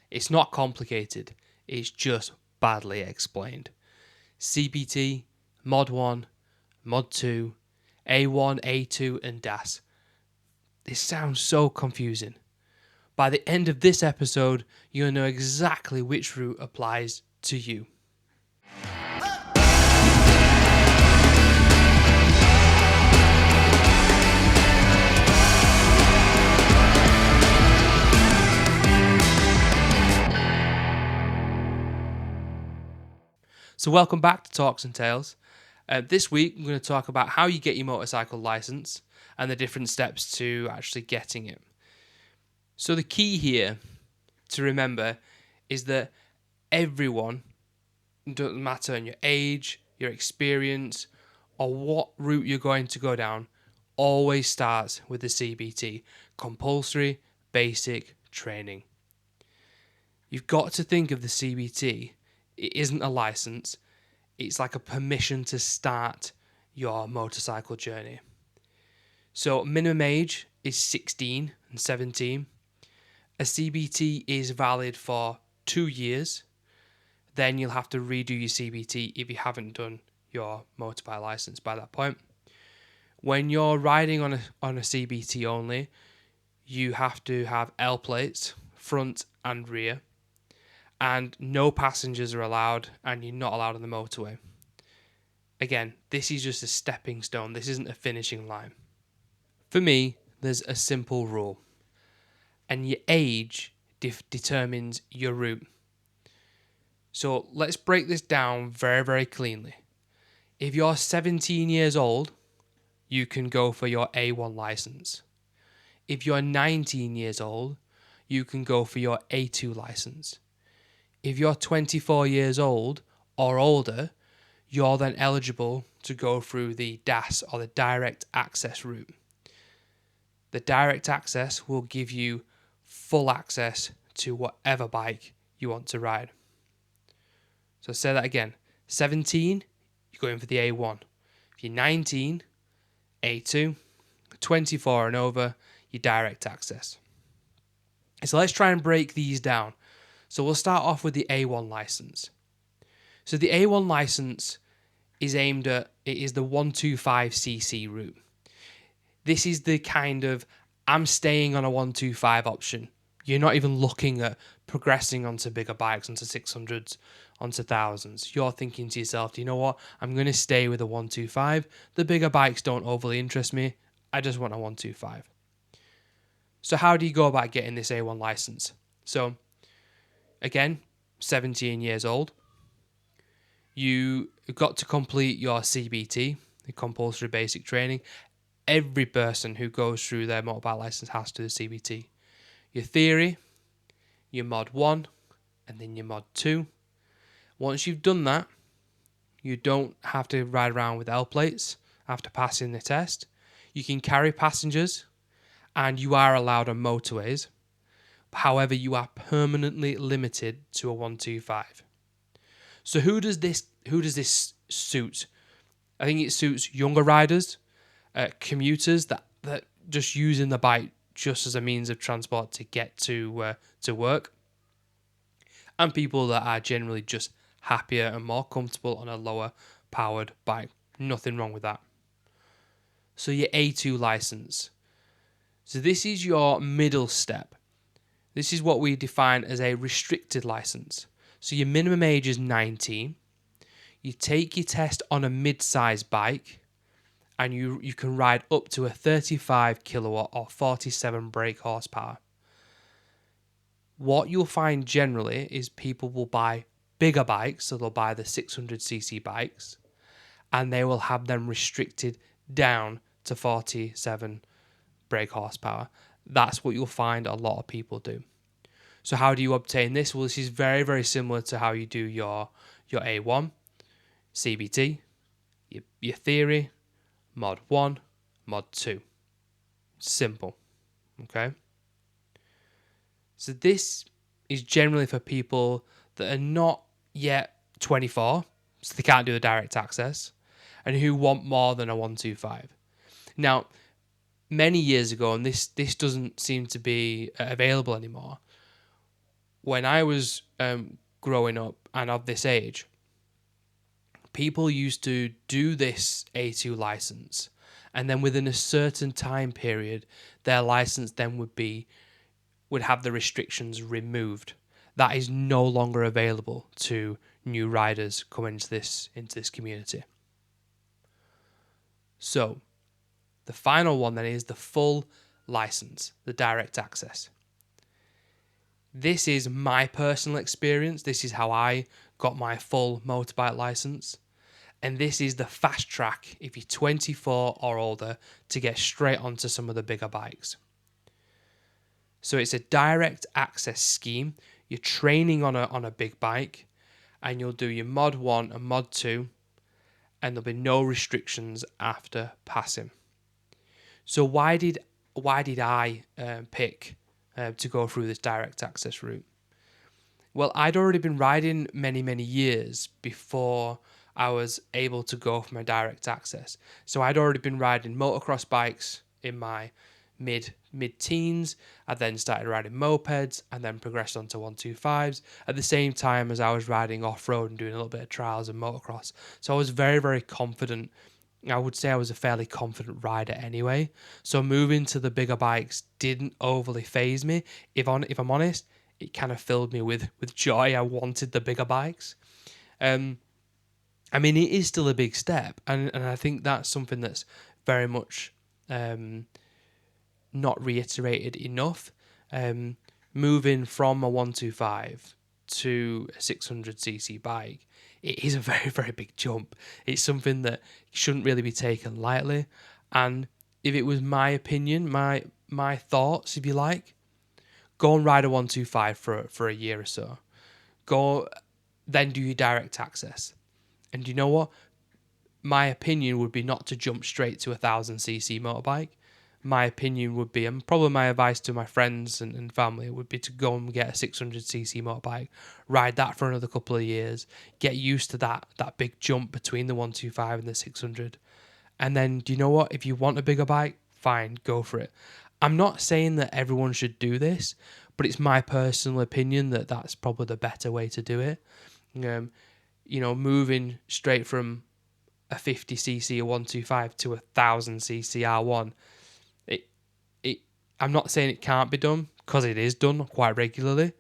It's not complicated, it's just badly explained. CBT, Mod 1, Mod 2, A1, A2, and DAS. This sounds so confusing. By the end of this episode, you'll know exactly which route applies to you. So welcome back to Talks and Tales. This week, I'm going to talk about how you get your motorcycle license and the different steps to actually getting it. So the key here to remember is that everyone, doesn't matter on your age, your experience, or what route you're going to go down, always starts with the CBT, compulsory basic training. You've got to think of the CBT. It isn't a license. It's like a permission to start your motorcycle journey. So minimum age is 16 and 17. A CBT is valid for 2 years. Then you'll have to redo your CBT if you haven't done your motorbike license by that point. When you're riding on a CBT only, you have to have L plates, front and rear, and no passengers are allowed, and you're not allowed on the motorway. Again, this is just a stepping stone. This isn't a finishing line. For me, there's a simple rule, and your age determines your route. So let's break this down very, very cleanly. If you're 17 years old, you can go for your A1 license. If you're 19 years old, you can go for your A2 license. If you're 24 years old or older, you're then eligible to go through the DAS, or the direct access route. The direct access will give you full access to whatever bike you want to ride. So say that again. 17, you're going for the A1. If you're 19, A2. 24 and over, your direct access. So let's try and break these down. So we'll start off with the A1 license. So the A1 license is aimed at, it is the 125cc route. This is the kind of, I'm staying on a 125 option. You're not even looking at progressing onto bigger bikes, onto 600s, onto 1000s. You're thinking to yourself, do you know what? I'm going to stay with a 125. The bigger bikes don't overly interest me. I just want a 125. So how do you go about getting this A1 license? So again, 17 years old. You've got to complete your CBT, the compulsory basic training. Every person who goes through their motorbike license has to do the CBT. Your theory, your Mod 1, and then your Mod 2. Once you've done that, you don't have to ride around with L plates after passing the test. You can carry passengers, and you are allowed on motorways. However, you are permanently limited to a 125. So who does this suit? I think it suits younger riders, commuters that just using the bike just as a means of transport to get to work, and people that are generally just happier and more comfortable on a lower powered bike. Nothing wrong with that. So your A2 license. So this is your middle step. This is what we define as a restricted license. So your minimum age is 19. You take your test on a mid-size bike, and you can ride up to a 35 kilowatt or 47 brake horsepower. What you'll find generally is people will buy bigger bikes, so they'll buy the 600cc bikes, and they will have them restricted down to 47 brake horsepower. That's what you'll find a lot of people do. So how do you obtain this? Well, this is very, very similar to how you do your A1, CBT, your theory, Mod 1, Mod 2. Simple. Okay? So this is generally for people that are not yet 24, so they can't do the direct access, and who want more than a 125. Now, many years ago, and this doesn't seem to be available anymore, when I was growing up and of this age, people used to do this A2 license, and then within a certain time period, their license then would have the restrictions removed. That is no longer available to new riders coming into this community. So the final one then is the full license, the direct access. This is my personal experience. This is how I got my full motorbike license. And this is the fast track if you're 24 or older to get straight onto some of the bigger bikes. So it's a direct access scheme. You're training on a big bike, and you'll do your mod 1 and mod 2, and there'll be no restrictions after passing. So why did I pick to go through this direct access route? Well, I'd already been riding many years before I was able to go for my direct access. So I'd already been riding motocross bikes in my mid-teens. I then started riding mopeds and then progressed onto 125s at the same time as I was riding off-road and doing a little bit of trials and motocross. So I was very confident. I would say I was a fairly confident rider anyway. So moving to the bigger bikes didn't overly faze me. If I'm honest, it kind of filled me with joy. I wanted the bigger bikes. I mean, it is still a big step, and I think that's something that's very much not reiterated enough. Moving from a 125 to a 600cc bike, it is a very big jump. It's something that shouldn't really be taken lightly. And if it was my opinion, my thoughts, if you like, go and ride a 125 for a year or so. Go, then do your direct access. And you know what? My opinion would be not to jump straight to a 1000cc motorbike. My opinion would be, and probably my advice to my friends and family would be to go and get a 600cc motorbike, ride that for another couple of years, get used to that big jump between the 125 and the 600. And then, do you know what? If you want a bigger bike, fine, go for it. I'm not saying that everyone should do this, but it's my personal opinion that that's probably the better way to do it. Moving straight from a 50cc 125 to a 1000cc R1, I'm not saying it can't be done, because it is done quite regularly,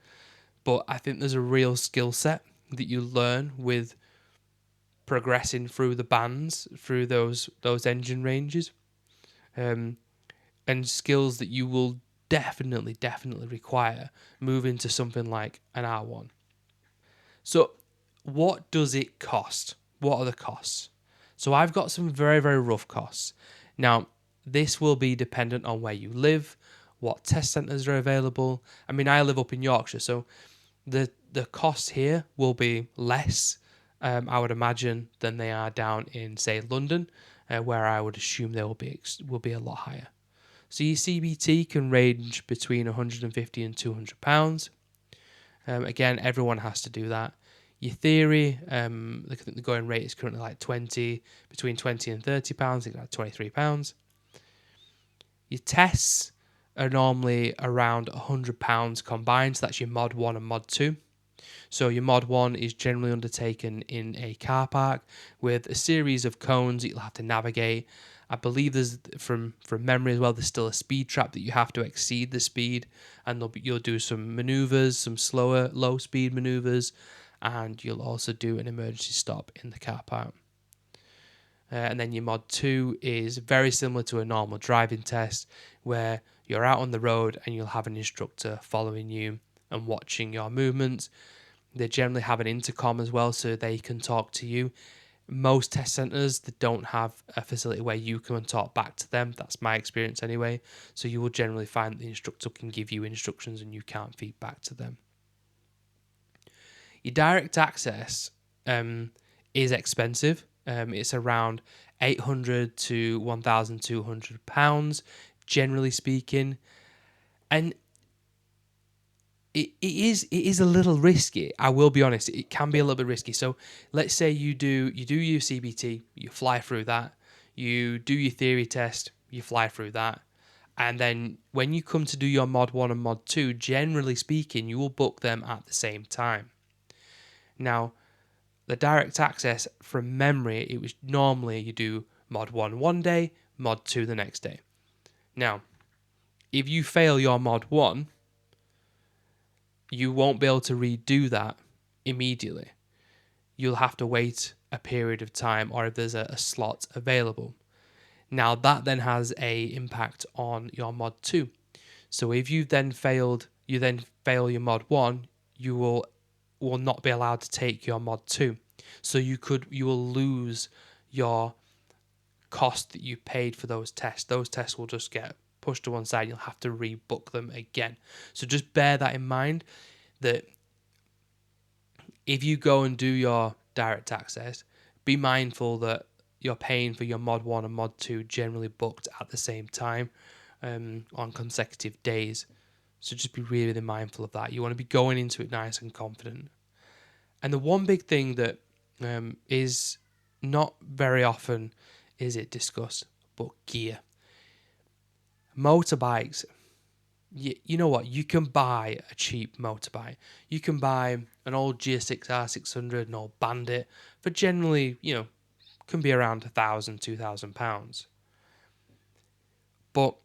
but I think there's a real skill set that you learn with progressing through the bands, through those engine ranges, and skills that you will definitely require moving to something like an R1. So what does it cost? What are the costs? So I've got some very rough costs. Now, this will be dependent on where you live, what test centres are available. I mean, I live up in Yorkshire, so the costs here will be less, I would imagine, than they are down in, say, London, where I would assume they will be a lot higher. So your CBT can range between £150 and £200. Again, everyone has to do that. Your theory, I think the going rate is currently like between £20 and £30, I think like £23. Your tests are normally around £100 combined, so that's your mod 1 and mod 2. So your mod 1 is generally undertaken in a car park with a series of cones that you'll have to navigate. I believe there's, from memory as well, there's still a speed trap that you have to exceed the speed, and you'll do some maneuvers, some slower, low speed maneuvers, and you'll also do an emergency stop in the car park. And then your mod 2 is very similar to a normal driving test, where you're out on the road and you'll have an instructor following you and watching your movements. They generally have an intercom as well, so they can talk to you. Most test centres, they don't have a facility where you can talk back to them. That's my experience anyway. So you will generally find the instructor can give you instructions and you can't feed back to them. Your direct access is expensive. It's around £800 to £1,200, generally speaking. And it is a little risky. I will be honest. It can be a little bit risky. So let's say you do your CBT, you fly through that, you do your theory test, you fly through that, And then when you come to do your Mod 1 and Mod 2, generally speaking, you will book them at the same time. Now, the direct access, from memory, it was normally you do Mod 1 one day, Mod 2 the next day. Now, if you fail your Mod 1, you won't be able to redo that immediately. You'll have to wait a period of time, or if there's a slot available. Now, that then has a impact on your Mod 2. So if you then fail your Mod 1, you will not be allowed to take your Mod 2. So you will lose your cost that you paid for those tests. Those tests will just get pushed to one side. You'll have to rebook them again. So just bear that in mind, that if you go and do your direct access, be mindful that you're paying for your Mod 1 and Mod 2 generally booked at the same time on consecutive days. So just be really, really mindful of that. You want to be going into it nice and confident. And the one big thing that is not very often is it discussed, but gear. Motorbikes, you know what? You can buy a cheap motorbike. You can buy an old GSX R600, an old Bandit, for generally, can be around £1,000, £2,000. But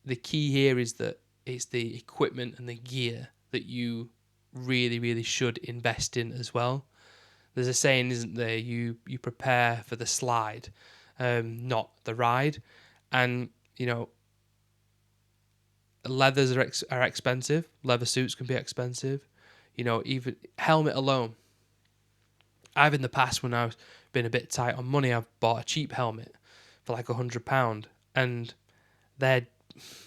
the key here is that it's the equipment and the gear that you really, really should invest in as well. There's a saying, isn't there? You prepare for the slide, not the ride. And, leathers are expensive. Leather suits can be expensive. Even helmet alone. I've in the past, when I've been a bit tight on money, I've bought a cheap helmet for like £100, and they're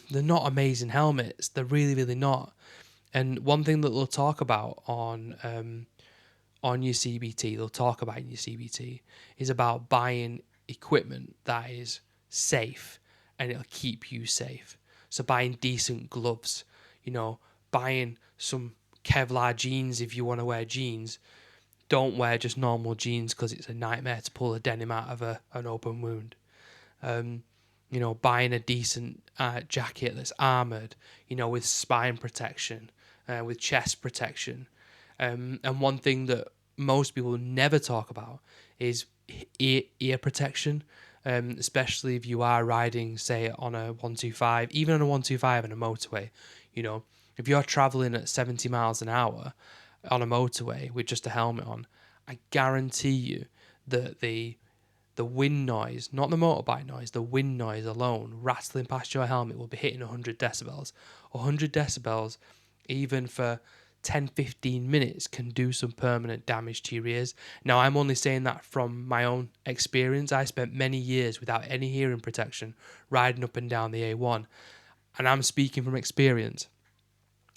not amazing helmets. They're really, really not. And one thing that they'll talk about on your CBT, is about buying equipment that is safe and it'll keep you safe. So buying decent gloves, buying some Kevlar jeans if you want to wear jeans. Don't wear just normal jeans because it's a nightmare to pull a denim out of an open wound. Buying a decent jacket that's armoured, with spine protection, with chest protection. And one thing that most people never talk about is ear protection, especially if you are riding, say, on a 125, even on a 125 and a motorway. If you're travelling at 70 miles an hour on a motorway with just a helmet on, I guarantee you that the wind noise, not the motorbike noise, the wind noise alone, rattling past your helmet, will be hitting 100 decibels. 100 decibels, even for 10-15 minutes, can do some permanent damage to your ears. Now, I'm only saying that from my own experience. I spent many years without any hearing protection riding up and down the A1, and I'm speaking from experience.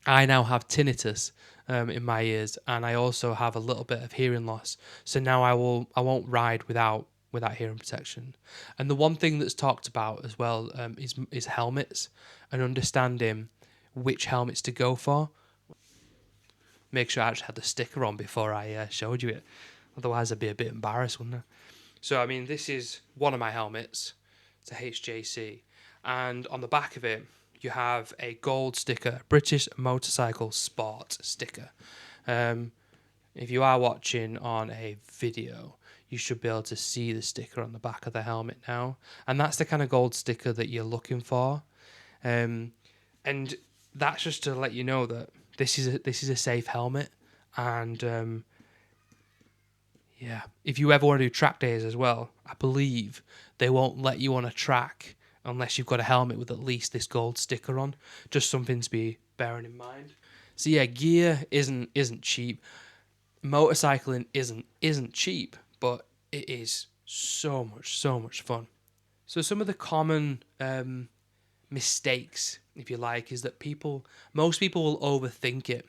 I now have tinnitus in my ears, and I also have a little bit of hearing loss. So now I won't ride without hearing protection. And the one thing that's talked about as well is helmets, and understanding which helmets to go for. Make sure I actually had the sticker on before I showed you it. Otherwise, I'd be a bit embarrassed, wouldn't I? So, this is one of my helmets. It's a HJC. And on the back of it, you have a gold sticker, British Motorcycle Sport sticker. If you are watching on a video, you should be able to see the sticker on the back of the helmet now. And that's the kind of gold sticker that you're looking for. And that's just to let you know that this is a safe helmet. And if you ever want to do track days as well, I believe they won't let you on a track unless you've got a helmet with at least this gold sticker on. Just something to be bearing in mind. So gear isn't cheap. Motorcycling isn't cheap, but it is so much fun. So some of the common mistakes, if you like, is that most people will overthink it,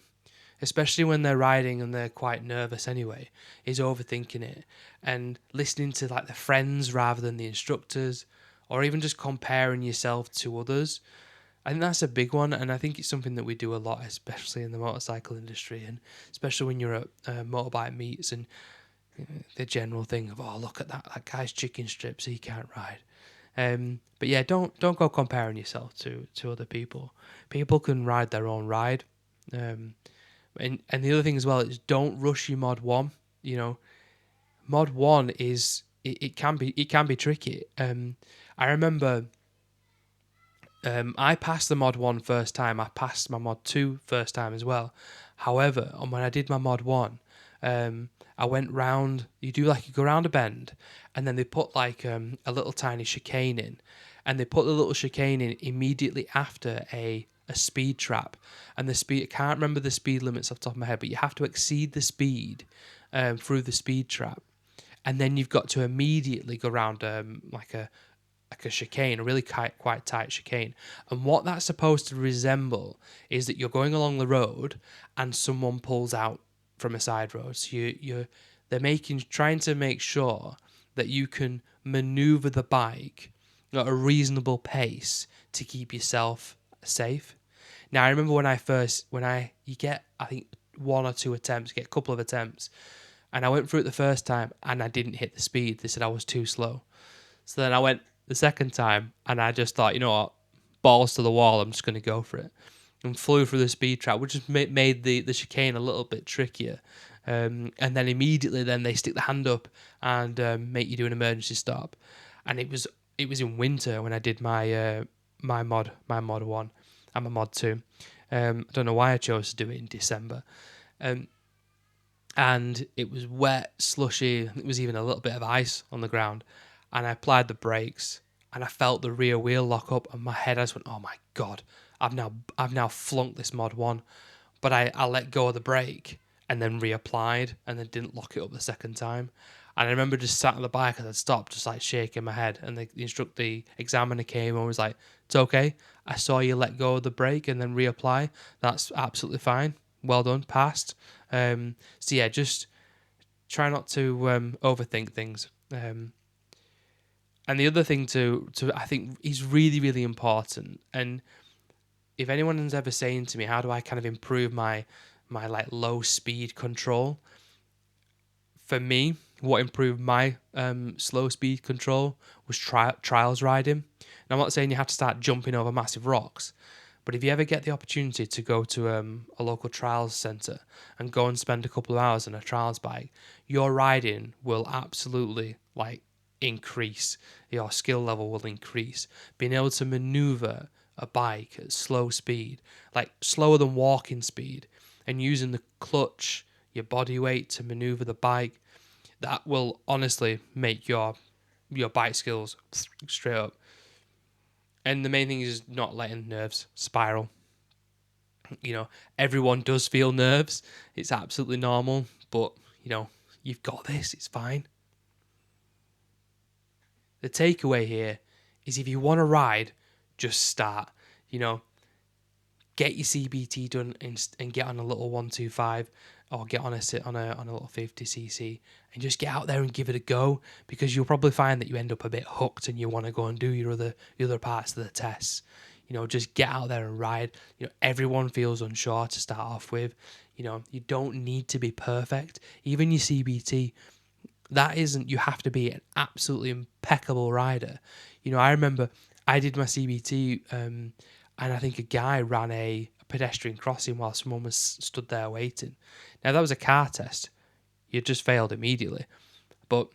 especially when they're riding and they're quite nervous anyway, is overthinking it and listening to like the friends rather than the instructors, or even just comparing yourself to others. I think that's a big one, and I think it's something that we do a lot, especially in the motorcycle industry, and especially when you're at motorbike meets, and the general thing of, oh, look at that guy's chicken strips, he can't ride. But yeah, don't go comparing yourself to other people. People can ride their own ride. And the other thing as well is don't rush your mod 1. You know, mod 1 is it can be tricky. I remember I passed the mod 1 first time. I passed my mod 2 first time as well. However, when I did my mod 1, I went round. You go round a bend, and then they put like a little tiny chicane in, and they put the little chicane in immediately after a speed trap. And the speed, I can't remember the speed limits off the top of my head, but you have to exceed the speed through the speed trap, and then you've got to immediately go around like a chicane, a really quite tight chicane. And what that's supposed to resemble is that you're going along the road and someone pulls out from a side road. So they're trying to make sure that you can maneuver the bike at a reasonable pace to keep yourself safe. Now I remember you get, I think, 1 or 2 attempts, get a couple of attempts, and I went through it the first time and I didn't hit the speed. They said I was too slow. So then I went the second time and I just thought, you know what, balls to the wall, I'm just going to go for it. And flew through the speed trap, which just made the chicane a little bit trickier. And then immediately then they stick the hand up and make you do an emergency stop. And it was in winter when I did my mod 1 and my mod 2. I don't know why I chose to do it in December. And it was wet, slushy. There was even a little bit of ice on the ground. And I applied the brakes, and I felt the rear wheel lock up, and my head, I just went, "Oh my god, I've now flunked this mod 1." But I let go of the brake and then reapplied, and then didn't lock it up the second time. And I remember just sat on the bike and I'd stopped, just like shaking my head. And the examiner came and was like, "It's okay. I saw you let go of the brake and then reapply. That's absolutely fine. Well done, passed." So yeah, just try not to overthink things. And the other thing to I think is really, really important. And if anyone is ever saying to me, how do I kind of improve my like low speed control? For me, what improved my slow speed control was trials riding. And I'm not saying you have to start jumping over massive rocks, but if you ever get the opportunity to go to a local trials centre and go and spend a couple of hours on a trials bike, your riding will absolutely increase. Your skill level will increase. Being able to maneuver a bike at slow speed, like slower than walking speed, and using the clutch, your body weight to maneuver the bike, that will honestly make your bike skills straight up. And the main thing is not letting nerves spiral. You know, everyone does feel nerves. It's absolutely normal, but you've got this. It's fine. The takeaway here is if you want to ride, just start. Get your CBT done and get on a little 125 or get on a little 50cc and just get out there and give it a go, because you'll probably find that you end up a bit hooked and you want to go and do your other parts of the tests. Just get out there and ride. Everyone feels unsure to start off with. You don't need to be perfect. Even your CBT, you have to be an absolutely impeccable rider. I remember I did my CBT and I think a guy ran a pedestrian crossing while someone was stood there waiting. Now, that was a car test. You just failed immediately. But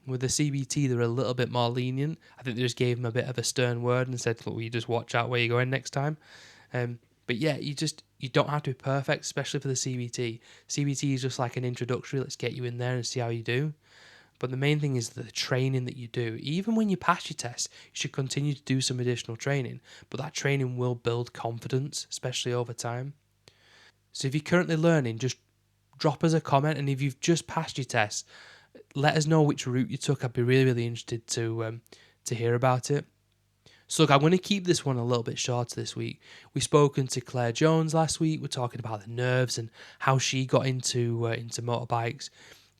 with the CBT, they're a little bit more lenient. I think they just gave him a bit of a stern word and said, "Look, you just watch out where you're going next time." But yeah, you don't have to be perfect, especially for the CBT. CBT is just like an introductory. Let's get you in there and see how you do. But the main thing is the training that you do. Even when you pass your test, you should continue to do some additional training. But that training will build confidence, especially over time. So if you're currently learning, just drop us a comment. And if you've just passed your test, let us know which route you took. I'd be really, really interested to hear about it. So look, I'm going to keep this one a little bit shorter this week. We've spoken to Claire Jones last week. We're talking about the nerves and how she got into motorbikes.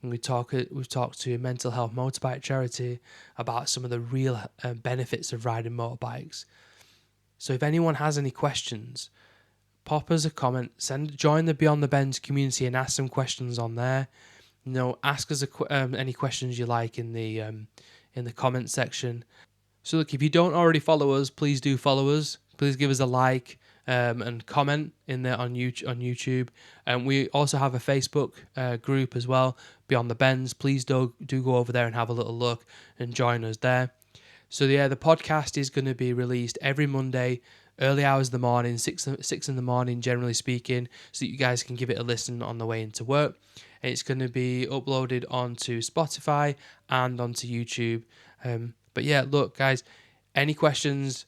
And we've talked to a mental health motorbike charity about some of the real benefits of riding motorbikes. So if anyone has any questions, pop us a comment, join the Beyond the Bends community and ask some questions on there. Ask us any questions you like in the comment section. So look, if you don't already follow us, please do follow us. Please give us a like and comment in there on YouTube. And we also have a Facebook group as well, Beyond the Bends. Please do go over there and have a little look and join us there. So yeah, the podcast is going to be released every Monday, early hours of the morning, 6 in the morning, generally speaking, so that you guys can give it a listen on the way into work. And it's going to be uploaded onto Spotify and onto YouTube. But yeah, look, guys, any questions,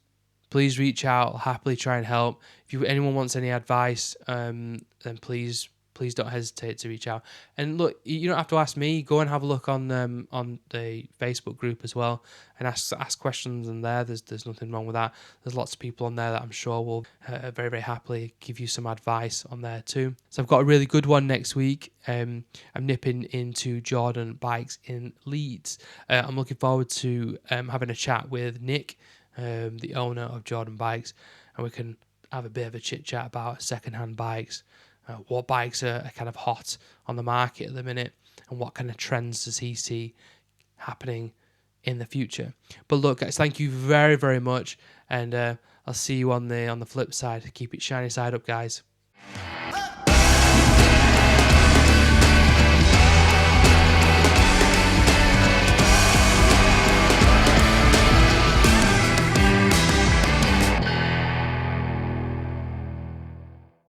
please reach out. I'll happily try and help. If anyone wants any advice, then please don't hesitate to reach out. And look, you don't have to ask me. Go and have a look on the Facebook group as well, and ask questions in there. There's nothing wrong with that. There's lots of people on there that I'm sure will very, very happily give you some advice on there too. So I've got a really good one next week. I'm nipping into Jordan Bikes in Leeds. I'm looking forward to having a chat with Nick, the owner of Jordan Bikes, and we can have a bit of a chit chat about secondhand bikes. What bikes are kind of hot on the market at the minute, and what kind of trends does he see happening in the future? But look, guys, thank you very, very much, and I'll see you on the flip side. Keep it shiny side up, guys.